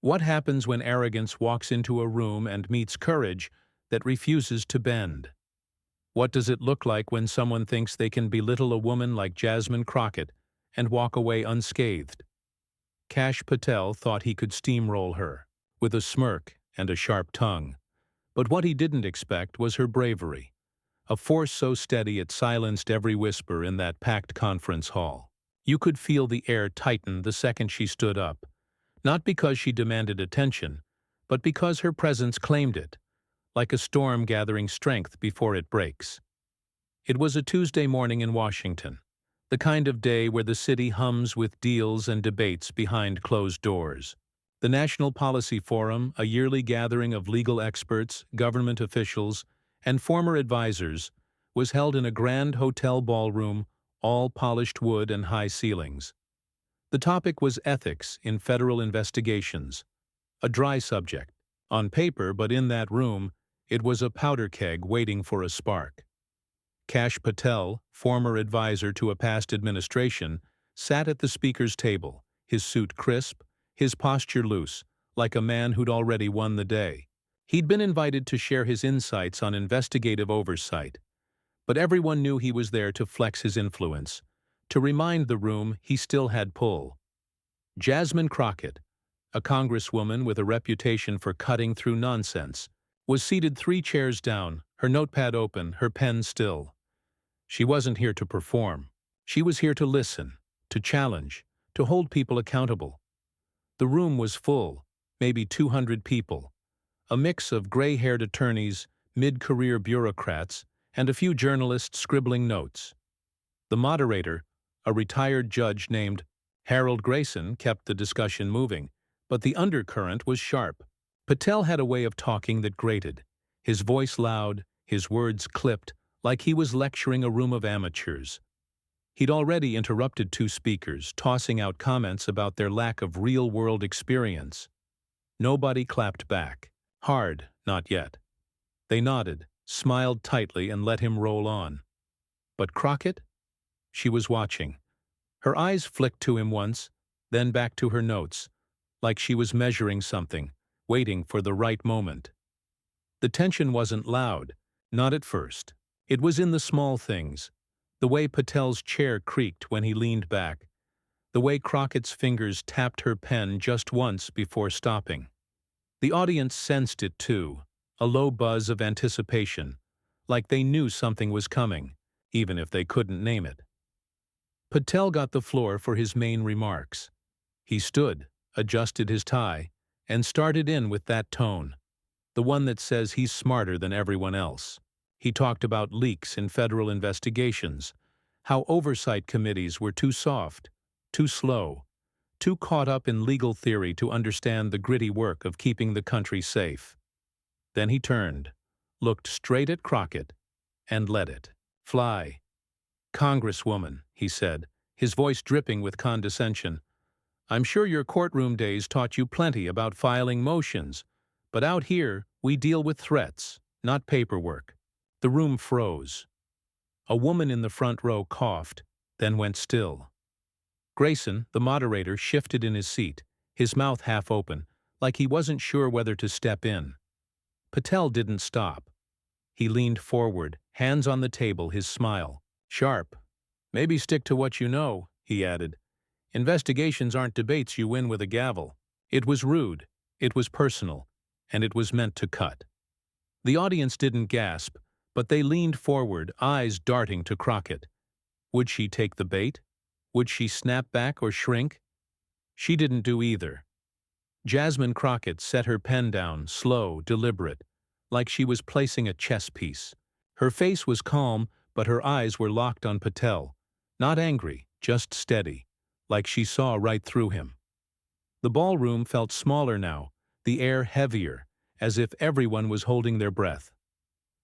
What happens when arrogance walks into a room and meets courage that refuses to bend? What does it look like when someone thinks they can belittle a woman like Jasmine Crockett and walk away unscathed? Kash Patel thought he could steamroll her, with a smirk and a sharp tongue. But what he didn't expect was her bravery, a force so steady it silenced every whisper in that packed conference hall. You could feel the air tighten the second she stood up, not because she demanded attention, but because her presence claimed it, like a storm gathering strength before it breaks. It was a Tuesday morning in Washington, the kind of day where the city hums with deals and debates behind closed doors. The National Policy Forum, a yearly gathering of legal experts, government officials, and former advisors, was held in a grand hotel ballroom, all polished wood and high ceilings. The topic was ethics in federal investigations, a dry subject on paper, but in that room, it was a powder keg waiting for a spark. Kash Patel, former advisor to a past administration, sat at the speaker's table, his suit crisp, his posture loose, like a man who'd already won the day. He'd been invited to share his insights on investigative oversight, but everyone knew he was there to flex his influence, to remind the room he still had pull. Jasmine Crockett, a congresswoman with a reputation for cutting through nonsense, was seated 3 chairs down, her notepad open, her pen still. She wasn't here to perform. She was here to listen, to challenge, to hold people accountable. The room was full, maybe 200 people, a mix of gray-haired attorneys, mid-career bureaucrats, and a few journalists scribbling notes. The moderator, a retired judge named Harold Grayson, kept the discussion moving, but the undercurrent was sharp. Patel had a way of talking that grated, his voice loud, his words clipped, like he was lecturing a room of amateurs. He'd already interrupted 2 speakers, tossing out comments about their lack of real-world experience. Nobody clapped back. Hard, not yet. They nodded, smiled tightly, and let him roll on. But Crockett? She was watching. Her eyes flicked to him once, then back to her notes, like she was measuring something, waiting for the right moment. The tension wasn't loud, not at first. It was in the small things, the way Patel's chair creaked when he leaned back, the way Crockett's fingers tapped her pen just once before stopping. The audience sensed it too, a low buzz of anticipation, like they knew something was coming, even if they couldn't name it. Patel got the floor for his main remarks. He stood, adjusted his tie, and started in with that tone, the one that says he's smarter than everyone else. He talked about leaks in federal investigations, how oversight committees were too soft, too slow, too caught up in legal theory to understand the gritty work of keeping the country safe. Then he turned, looked straight at Crockett, and let it fly. "Congresswoman," he said, his voice dripping with condescension, "I'm sure your courtroom days taught you plenty about filing motions, but out here we deal with threats, not paperwork." The room froze. A woman in the front row coughed, then went still. Grayson, the moderator, shifted in his seat, his mouth half open, like he wasn't sure whether to step in. Patel didn't stop. He leaned forward, hands on the table, his smile sharp. "Maybe stick to what you know," he added. "Investigations aren't debates you win with a gavel." It was rude, it was personal, and it was meant to cut. The audience didn't gasp, but they leaned forward, eyes darting to Crockett. Would she take the bait? Would she snap back or shrink? She didn't do either. Jasmine Crockett set her pen down, slow, deliberate, like she was placing a chess piece. Her face was calm, but her eyes were locked on Patel, not angry, just steady, like she saw right through him. The ballroom felt smaller now, the air heavier, as if everyone was holding their breath.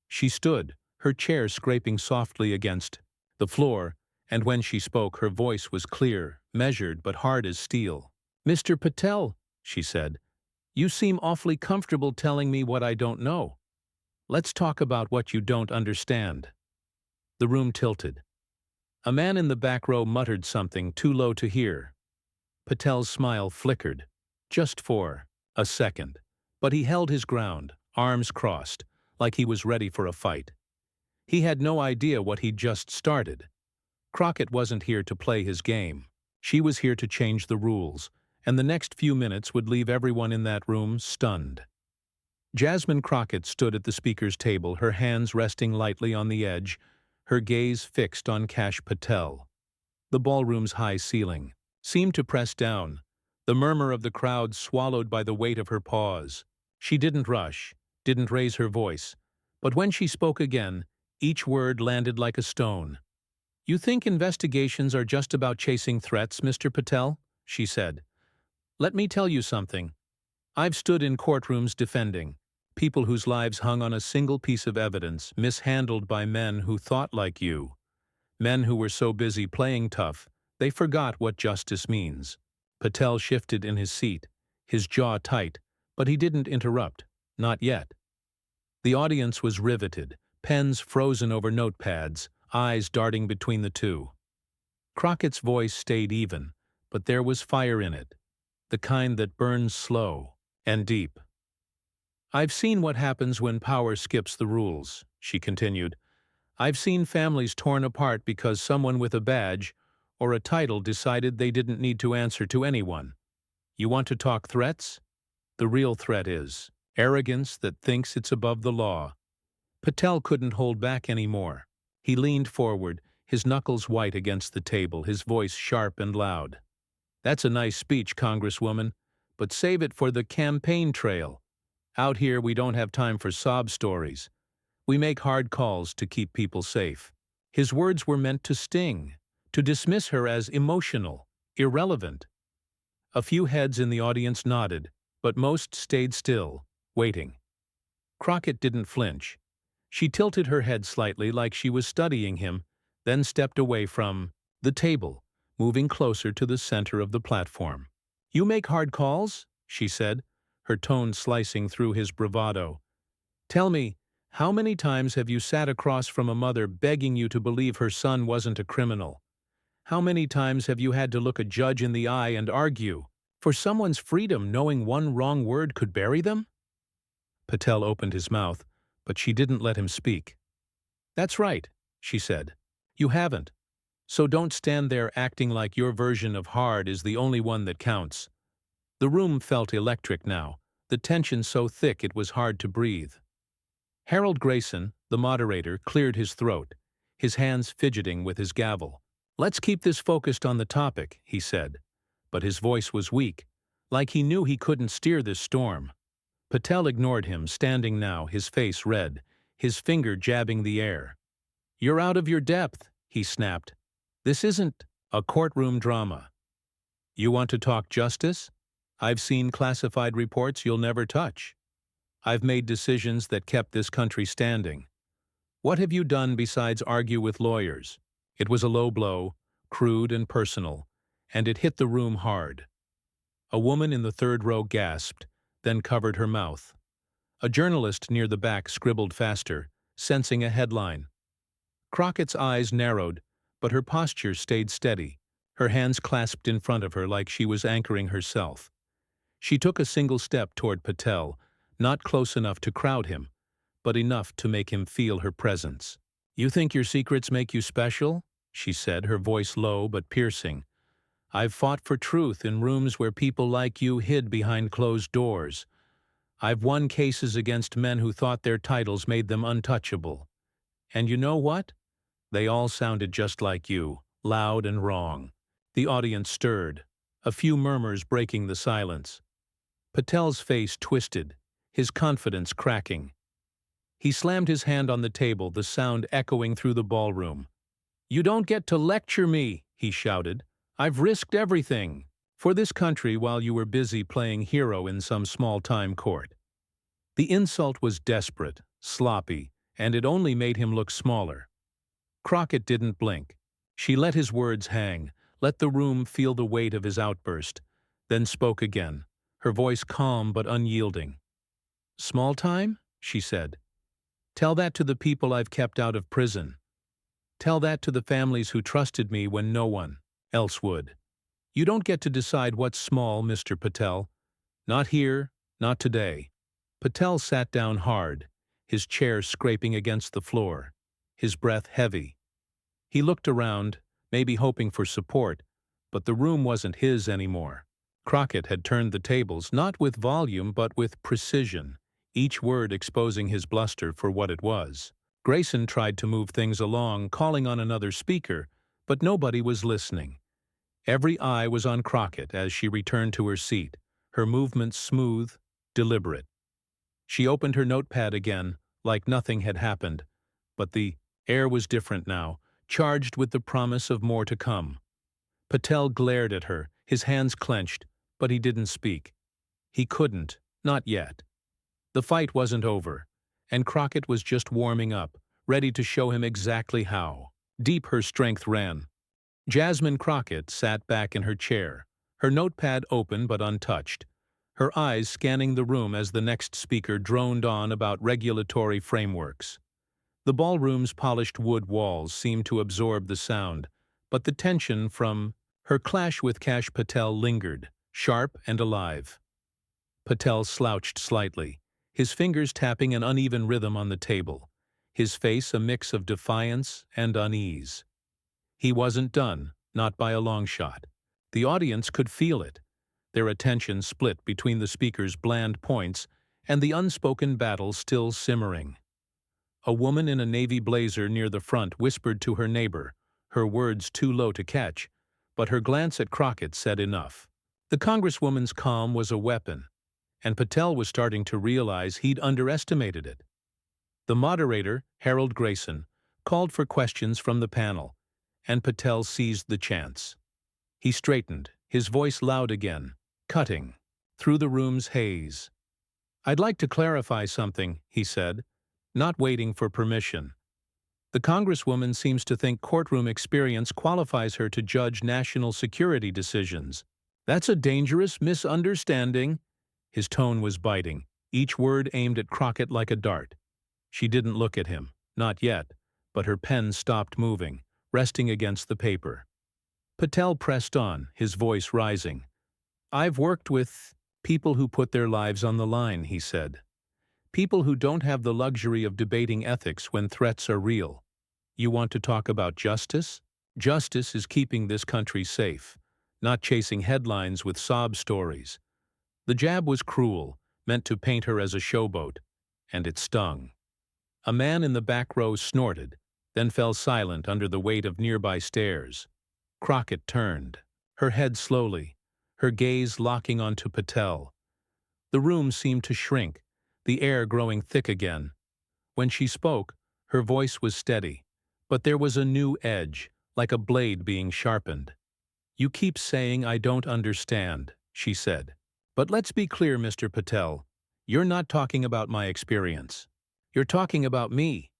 She stood, her chair scraping softly against the floor, and when she spoke, her voice was clear, measured, but hard as steel. "Mr. Patel," she said, "you seem awfully comfortable telling me what I don't know. Let's talk about what you don't understand." The room tilted. A man in the back row muttered something too low to hear. Patel's smile flickered. "Just 4 A second. But he held his ground, arms crossed, like he was ready for a fight. He had no idea what he'd just started. Crockett wasn't here to play his game. She was here to change the rules, and the next few minutes would leave everyone in that room stunned. Jasmine Crockett stood at the speaker's table, her hands resting lightly on the edge, her gaze fixed on Kash Patel. The ballroom's high ceiling seemed to press down, the murmur of the crowd swallowed by the weight of her pause. She didn't rush, didn't raise her voice, but when she spoke again, each word landed like a stone. "You think investigations are just about chasing threats, Mr. Patel?" she said. "Let me tell you something. I've stood in courtrooms defending people whose lives hung on a single piece of evidence, mishandled by men who thought like you. Men who were so busy playing tough, they forgot what justice means." Patel shifted in his seat, his jaw tight, but he didn't interrupt. Not yet. The audience was riveted, pens frozen over notepads, eyes darting between the two. Crockett's voice stayed even, but there was fire in it, the kind that burns slow and deep. "I've seen what happens when power skips the rules," she continued. "I've seen families torn apart because someone with a badge or a title decided they didn't need to answer to anyone. You want to talk threats? The real threat is arrogance that thinks it's above the law." Patel couldn't hold back anymore. He leaned forward, his knuckles white against the table, his voice sharp and loud. "That's a nice speech, Congresswoman, but save it for the campaign trail. Out here we don't have time for sob stories. We make hard calls to keep people safe." His words were meant to sting, to dismiss her as emotional, irrelevant. A few heads in the audience nodded, but most stayed still, waiting. Crockett didn't flinch. She tilted her head slightly like she was studying him, then stepped away from the table, moving closer to the center of the platform. "You make hard calls?" she said, her tone slicing through his bravado. "Tell me, how many times have you sat across from a mother begging you to believe her son wasn't a criminal? How many times have you had to look a judge in the eye and argue for someone's freedom knowing one wrong word could bury them?" Patel opened his mouth, but she didn't let him speak. "That's right," she said. "You haven't. So don't stand there acting like your version of hard is the only one that counts." The room felt electric now, the tension so thick it was hard to breathe. Harold Grayson, the moderator, cleared his throat, his hands fidgeting with his gavel. "Let's keep this focused on the topic," he said, but his voice was weak, like he knew he couldn't steer this storm. Patel ignored him, standing now, his face red, his finger jabbing the air. "You're out of your depth," he snapped. "This isn't a courtroom drama. You want to talk justice? I've seen classified reports you'll never touch. I've made decisions that kept this country standing. What have you done besides argue with lawyers?" It was a low blow, crude and personal, and it hit the room hard. A woman in the third row gasped, then covered her mouth. A journalist near the back scribbled faster, sensing a headline. Crockett's eyes narrowed, but her posture stayed steady, her hands clasped in front of her like she was anchoring herself. She took a single step toward Patel, not close enough to crowd him, but enough to make him feel her presence. "You think your secrets make you special?" she said, her voice low but piercing. "I've fought for truth in rooms where people like you hid behind closed doors. I've won cases against men who thought their titles made them untouchable. And you know what? They all sounded just like you, loud and wrong." The audience stirred, a few murmurs breaking the silence. Patel's face twisted, his confidence cracking. He slammed his hand on the table, the sound echoing through the ballroom. "You don't get to lecture me," he shouted. "I've risked everything for this country while you were busy playing hero in some small-time court." The insult was desperate, sloppy, and it only made him look smaller. Crockett didn't blink. She let his words hang, let the room feel the weight of his outburst, then spoke again, her voice calm but unyielding. "Small time?" she said. "Tell that to the people I've kept out of prison. Tell that to the families who trusted me when no one else would. You don't get to decide what's small, Mr. Patel. Not here, Not today. Patel sat down hard, his chair scraping against the floor, his breath heavy. He looked around, maybe hoping for support, but the room wasn't his anymore. Crockett had turned the tables, not with volume but with precision, each word exposing his bluster for what it was. Grayson tried to move things along, calling on another speaker, but nobody was listening. Every eye was on Crockett as she returned to her seat, her movements smooth, deliberate. She opened her notepad again, like nothing had happened, but the air was different now, charged with the promise of more to come. Patel glared at her, his hands clenched, but he didn't speak. He couldn't, not yet. The fight wasn't over, and Crockett was just warming up, ready to show him exactly how. Deep her strength ran. Jasmine Crockett sat back in her chair, her notepad open but untouched, her eyes scanning the room as the next speaker droned on about regulatory frameworks. The ballroom's polished wood walls seemed to absorb the sound, but the tension from her clash with Kash Patel lingered, sharp and alive. Patel slouched slightly, his fingers tapping an uneven rhythm on the table, his face a mix of defiance and unease. He wasn't done, not by a long shot. The audience could feel it, their attention split between the speaker's bland points and the unspoken battle still simmering. A woman in a navy blazer near the front whispered to her neighbor, her words too low to catch, but her glance at Crockett said enough. The congresswoman's calm was a weapon, and Patel was starting to realize he'd underestimated it. The moderator, Harold Grayson, called for questions from the panel, and Patel seized the chance. He straightened, his voice loud again, cutting through the room's haze. "I'd like to clarify something," he said, not waiting for permission. "The congresswoman seems to think courtroom experience qualifies her to judge national security decisions. That's a dangerous misunderstanding." His tone was biting, each word aimed at Crockett like a dart. She didn't look at him, not yet, but her pen stopped moving, resting against the paper. Patel pressed on, his voice rising. "I've worked with people who put their lives on the line," he said. "People who don't have the luxury of debating ethics when threats are real. You want to talk about justice? Justice is keeping this country safe, not chasing headlines with sob stories." The jab was cruel, meant to paint her as a showboat, and it stung. A man in the back row snorted, then fell silent under the weight of nearby stares. Crockett turned, her head slowly, her gaze locking onto Patel. The room seemed to shrink, the air growing thick again. When she spoke, her voice was steady, but there was a new edge, like a blade being sharpened. "You keep saying I don't understand," she said. "But let's be clear, Mr. Patel. You're not talking about my experience. You're talking about me,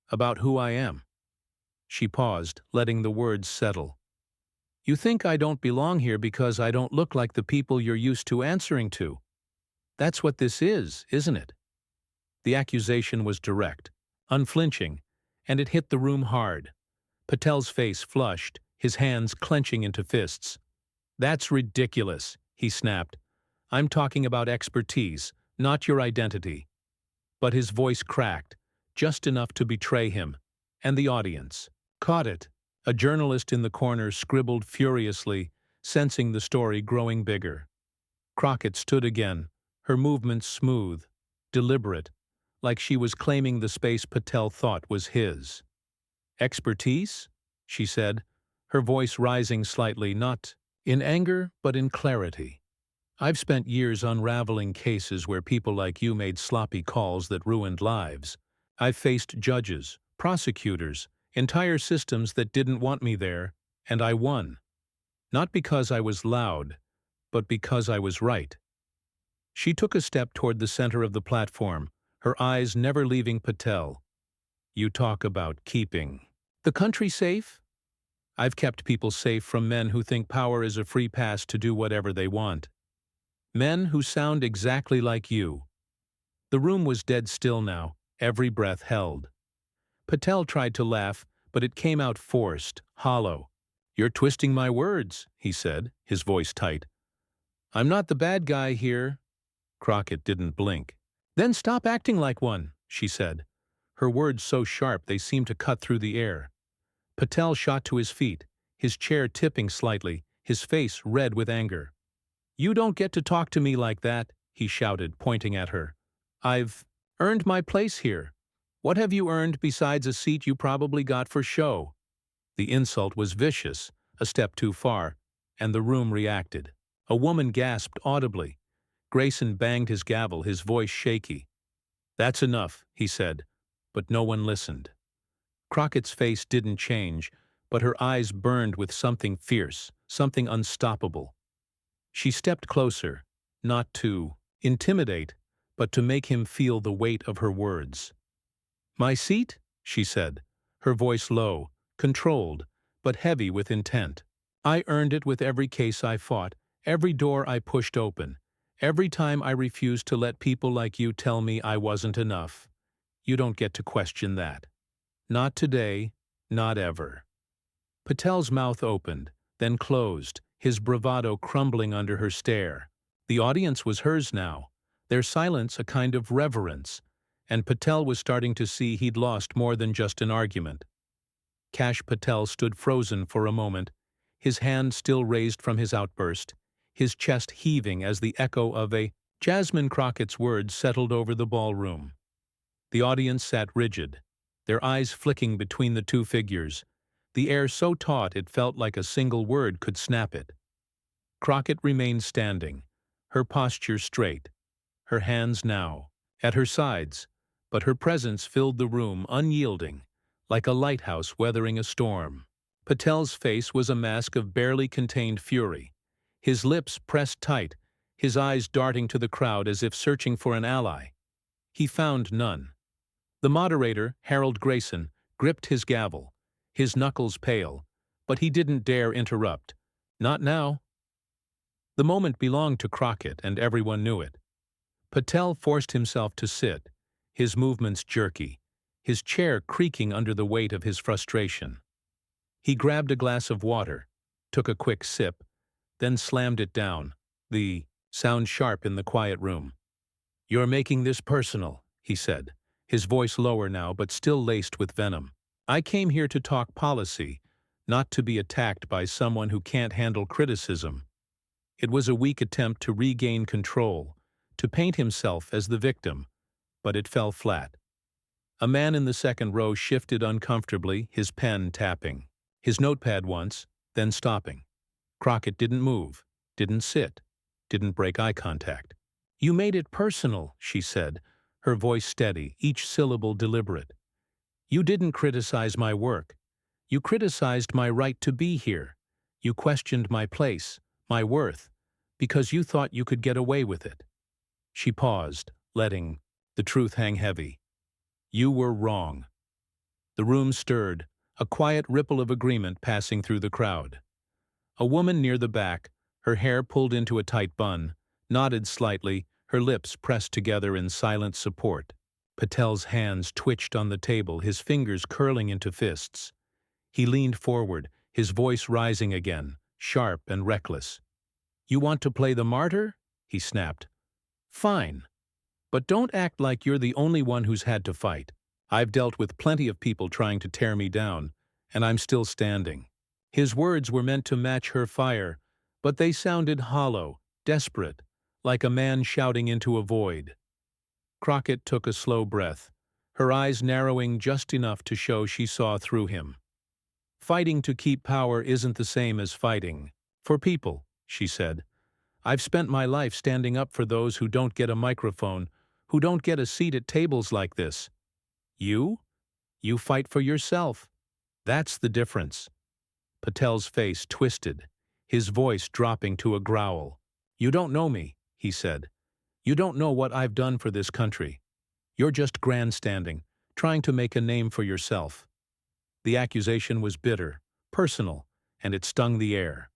about who I am." She paused, letting the words settle. "You think I don't belong here because I don't look like the people you're used to answering to. That's what this is, isn't it?" The accusation was direct, unflinching, and it hit the room hard. Patel's face flushed, his hands clenching into fists. "That's ridiculous," he snapped. "I'm talking about expertise, not your identity." But his voice cracked, just enough to betray him, and the audience caught it. A journalist in the corner scribbled furiously, sensing the story growing bigger. Crockett stood again, her movements smooth, deliberate, like she was claiming the space Patel thought was his. "Expertise?" she said, her voice rising slightly, not in anger but in clarity. "I've spent years unraveling cases where people like you made sloppy calls that ruined lives. I've faced judges, prosecutors, entire systems that didn't want me there, and I won. Not because I was loud, but because I was right." She took a step toward the center of the platform, her eyes never leaving Patel. "You talk about keeping the country safe? I've kept people safe from men who think power is a free pass to do whatever they want. Men who sound exactly like you." The room was dead still now, every breath held. Patel tried to laugh, but it came out forced, hollow. "You're twisting my words," he said, his voice tight. "I'm not the bad guy here." Crockett didn't blink. "Then stop acting like one," she said, her words so sharp they seemed to cut through the air. Patel shot to his feet, his chair tipping slightly, his face red with anger. "You don't get to talk to me like that," he shouted, pointing at her. "I've earned my place here. What have you earned besides a seat you probably got for show?" The insult was vicious, a step too far, and the room reacted. A woman gasped audibly. Grayson banged his gavel, his voice shaky. "That's enough," he said, but no one listened. Crockett's face didn't change, but her eyes burned with something fierce, something unstoppable. She stepped closer, not to intimidate, but to make him feel the weight of her words. "My seat?" she said, her voice low, controlled, but heavy with intent. "I earned it with every case I fought, every door I pushed open, every time I refused to let people like you tell me I wasn't enough. You don't get to question that. Not today, not ever." Patel's mouth opened, then closed, his bravado crumbling under her stare. The audience was hers now, their silence a kind of reverence, and Patel was starting to see he'd lost more than just an argument. Kash Patel stood frozen for a moment, his hand still raised from his outburst, his chest heaving as the echo of Jasmine Crockett's words settled over the ballroom. The audience sat rigid, their eyes flicking between the two figures, the air so taut it felt like a single word could snap it. Crockett remained standing, her posture straight, her hands now at her sides, but her presence filled the room unyielding, like a lighthouse weathering a storm. Patel's face was a mask of barely contained fury, his lips pressed tight, his eyes darting to the crowd as if searching for an ally. He found none. The moderator, Harold Grayson, gripped his gavel, his knuckles pale, but he didn't dare interrupt. Not now. The moment belonged to Crockett, and everyone knew it. Patel forced himself to sit, his movements jerky, his chair creaking under the weight of his frustration. He grabbed a glass of water, took a quick sip, then slammed it down, the sound sharp in the quiet room. "You're making this personal," he said, his voice lower now but still laced with venom. "I came here to talk policy, not to be attacked by someone who can't handle criticism." It was a weak attempt to regain control, to paint himself as the victim, but it fell flat. A man in the second row shifted uncomfortably, his pen tapping, his notepad once, then stopping. Crockett didn't move, didn't sit, didn't break eye contact. "You made it personal," she said, her voice steady, each syllable deliberate. "You didn't criticize my work. You criticized my right to be here. You questioned my place, my worth, because you thought you could get away with it." She paused, letting the truth hang heavy. "You were wrong." The room stirred, a quiet ripple of agreement passing through the crowd. A woman near the back, her hair pulled into a tight bun, nodded slightly, her lips pressed together in silent support. Patel's hands twitched on the table, his fingers curling into fists. He leaned forward, his voice rising again, sharp and reckless. "You want to play the martyr?" he snapped. "Fine. But don't act like you're the only one who's had to fight. I've dealt with plenty of people trying to tear me down, and I'm still standing." His words were meant to match her fire, but they sounded hollow, desperate, like a man shouting into a void. Crockett took a slow breath, her eyes narrowing just enough to show she saw through him. "Fighting to keep power isn't the same as fighting for people," she said. "I've spent my life standing up for those who don't get a microphone, who don't get a seat at tables like this. You? You fight for yourself. That's the difference." Patel's face twisted, his voice dropping to a growl. "You don't know me," he said. "You don't know what I've done for this country. You're just grandstanding, trying to make a name for yourself." The accusation was bitter, personal, and it stung the air.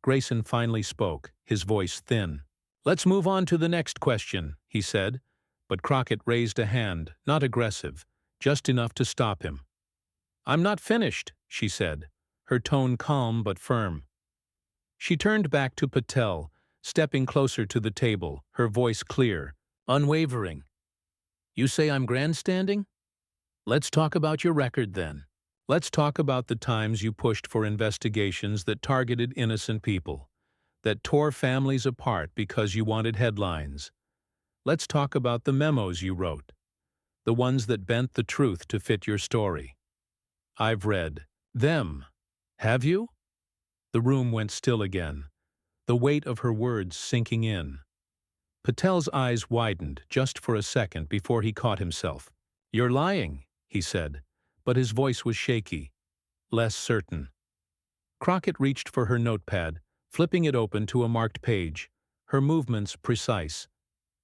Grayson finally spoke, his voice thin. "Let's move on to the next question," he said, but Crockett raised a hand, not aggressive, just enough to stop him. "I'm not finished," she said, her tone calm but firm. She turned back to Patel, stepping closer to the table, her voice clear, Unwavering. You say I'm grandstanding? Let's talk about your record then. Let's talk about the times you pushed for investigations that targeted innocent people, that tore families apart because you wanted headlines. Let's talk about the memos you wrote, the ones that bent the truth to fit your story. I've read them. Have you? The room went still again, the weight of her words sinking in. Patel's eyes widened just for a second before he caught himself. You're lying, he said, but his voice was shaky, less certain. Crockett reached for her notepad, flipping it open to a marked page, her movements precise.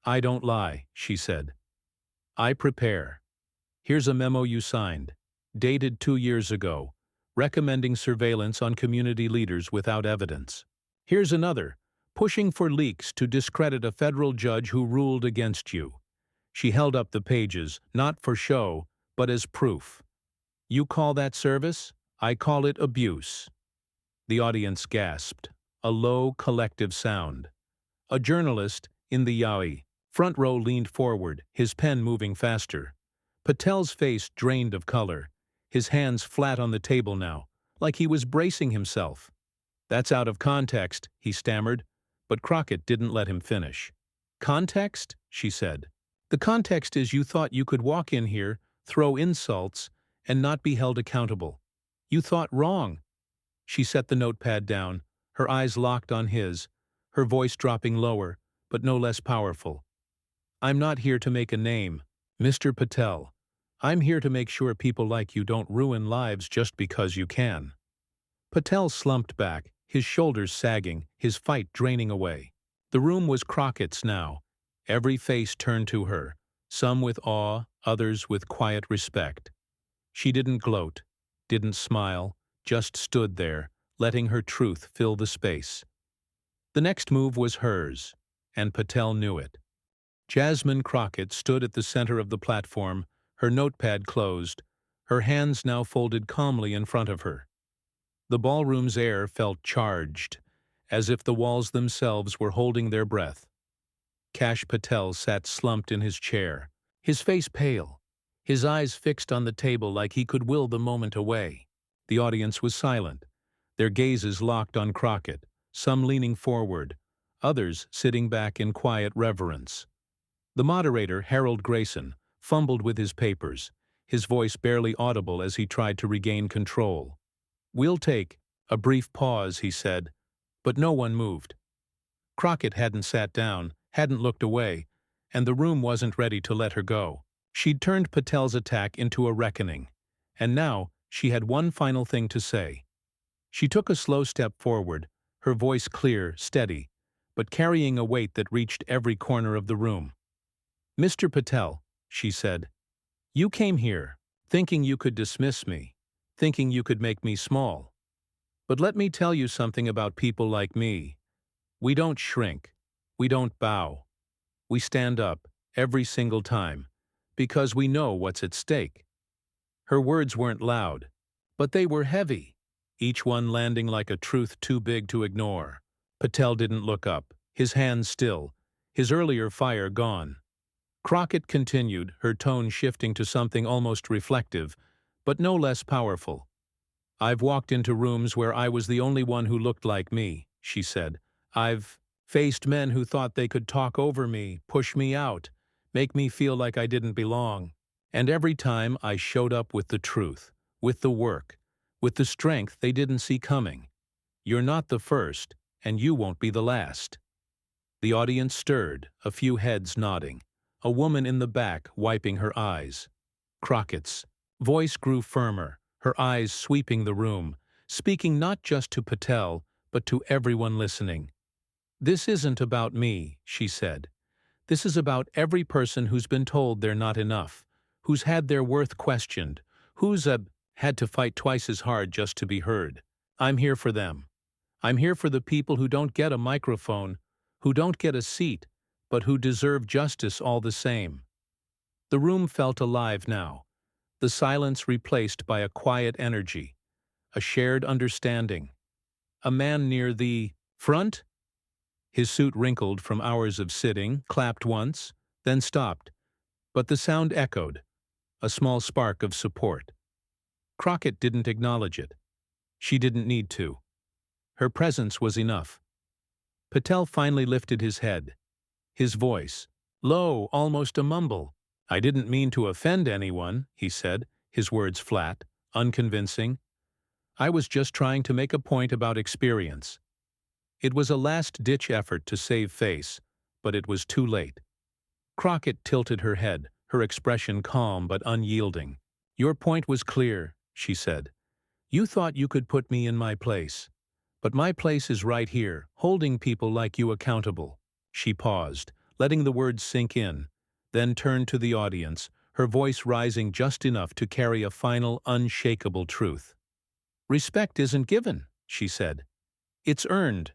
I don't lie, she said. I prepare. Here's a memo you signed, dated 2 years ago, recommending surveillance on community leaders without evidence. Here's another, pushing for leaks to discredit a federal judge who ruled against you. She held up the pages, not for show, but as proof. You call that service? I call it abuse. The audience gasped, a low, collective sound. A journalist, in the front row, leaned forward, his pen moving faster. Patel's face drained of color, his hands flat on the table now, like he was bracing himself. That's out of context, he stammered, but Crockett didn't let him finish. Context? She said. The context is you thought you could walk in here, throw insults, and not be held accountable. You thought wrong. She set the notepad down, her eyes locked on his, her voice dropping lower, but no less powerful. I'm not here to make a name, Mr. Patel. I'm here to make sure people like you don't ruin lives just because you can. Patel slumped back, his shoulders sagging, his fight draining away. The room was Crockett's now. Every face turned to her, some with awe, others with quiet respect. She didn't gloat, didn't smile, just stood there, letting her truth fill the space. The next move was hers, and Patel knew it. Jasmine Crockett stood at the center of the platform, her notepad closed, her hands now folded calmly in front of her. The ballroom's air felt charged, as if the walls themselves were holding their breath. Kash Patel sat slumped in his chair, his face pale, his eyes fixed on the table like he could will the moment away. The audience was silent, their gazes locked on Crockett, some leaning forward, others sitting back in quiet reverence. The moderator, Harold Grayson, fumbled with his papers, his voice barely audible as he tried to regain control. We'll take a brief pause, he said, but no one moved. Crockett hadn't sat down, hadn't looked away, and the room wasn't ready to let her go. She'd turned Patel's attack into a reckoning, and now she had one final thing to say. She took a slow step forward, her voice clear, steady, but carrying a weight that reached every corner of the room. Mr. Patel, she said, you came here, thinking you could dismiss me, thinking you could make me small. But let me tell you something about people like me. We don't shrink. We don't bow. We stand up, every single time, because we know what's at stake. Her words weren't loud, but they were heavy, each one landing like a truth too big to ignore. Patel didn't look up, his hands still, his earlier fire gone. Crockett continued, her tone shifting to something almost reflective, but no less powerful. I've walked into rooms where I was the only one who looked like me, she said. I've faced men who thought they could talk over me, push me out, make me feel like I didn't belong. And every time I showed up with the truth, with the work, with the strength they didn't see coming. You're not the first, and you won't be the last. The audience stirred, a few heads nodding, a woman in the back wiping her eyes. Crockett's voice grew firmer, her eyes sweeping the room, speaking not just to Patel, but to everyone listening. This isn't about me, she said. This is about every person who's been told they're not enough, who's had their worth questioned, who's had to fight twice as hard just to be heard. I'm here for them. I'm here for the people who don't get a microphone, who don't get a seat, but who deserve justice all the same. The room felt alive now, the silence replaced by a quiet energy, a shared understanding. A man near the front, his suit wrinkled from hours of sitting, clapped once, then stopped, but the sound echoed, a small spark of support. Crockett didn't acknowledge it. She didn't need to. Her presence was enough. Patel finally lifted his head. His voice, low, almost a mumble. "I didn't mean to offend anyone," he said, his words flat, unconvincing. "I was just trying to make a point about experience." It was a last-ditch effort to save face, but it was too late. Crockett tilted her head, her expression calm but unyielding. "Your point was clear," she said. "You thought you could put me in my place. But my place is right here, holding people like you accountable." She paused, letting the words sink in, then turned to the audience, her voice rising just enough to carry a final, unshakable truth. "Respect isn't given," she said. "It's earned.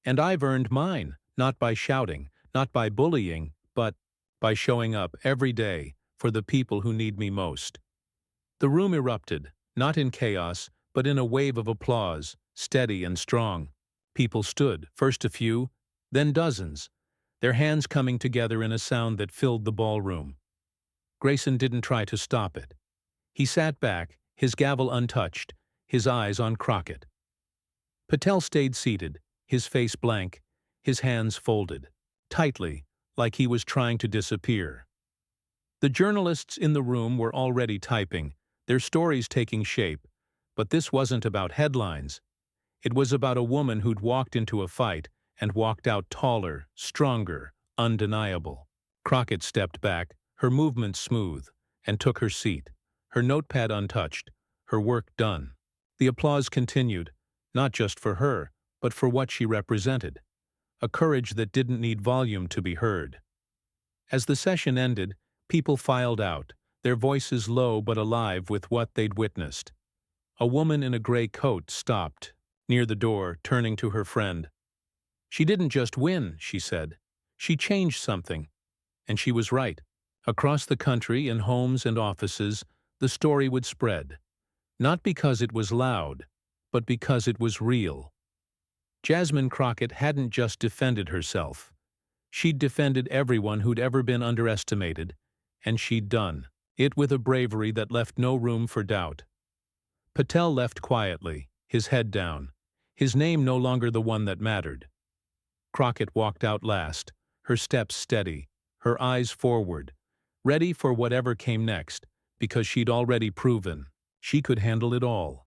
And I've earned mine, not by shouting, not by bullying, but by showing up every day for the people who need me most." The room erupted, not in chaos, but in a wave of applause, steady and strong. People stood, first a few, then dozens, their hands coming together in a sound that filled the ballroom. Grayson didn't try to stop it. He sat back, his gavel untouched, his eyes on Crockett. Patel stayed seated, his face blank, his hands folded, tightly, like he was trying to disappear. The journalists in the room were already typing, their stories taking shape, but this wasn't about headlines. It was about a woman who'd walked into a fight and walked out taller, stronger, undeniable. Crockett stepped back, her movements smooth, and took her seat, her notepad untouched, her work done. The applause continued, not just for her, but for what she represented, a courage that didn't need volume to be heard. As the session ended, people filed out, their voices low but alive with what they'd witnessed. A woman in a gray coat stopped, near the door, turning to her friend. "She didn't just win," she said. "She changed something." And she was right. Across the country, in homes and offices, the story would spread. Not because it was loud, but because it was real. Jasmine Crockett hadn't just defended herself. She'd defended everyone who'd ever been underestimated, and she'd done it with a bravery that left no room for doubt. Patel left quietly, his head down, his name no longer the one that mattered. Crockett walked out last, her steps steady, her eyes forward, ready for whatever came next, because she'd already proven she could handle it all.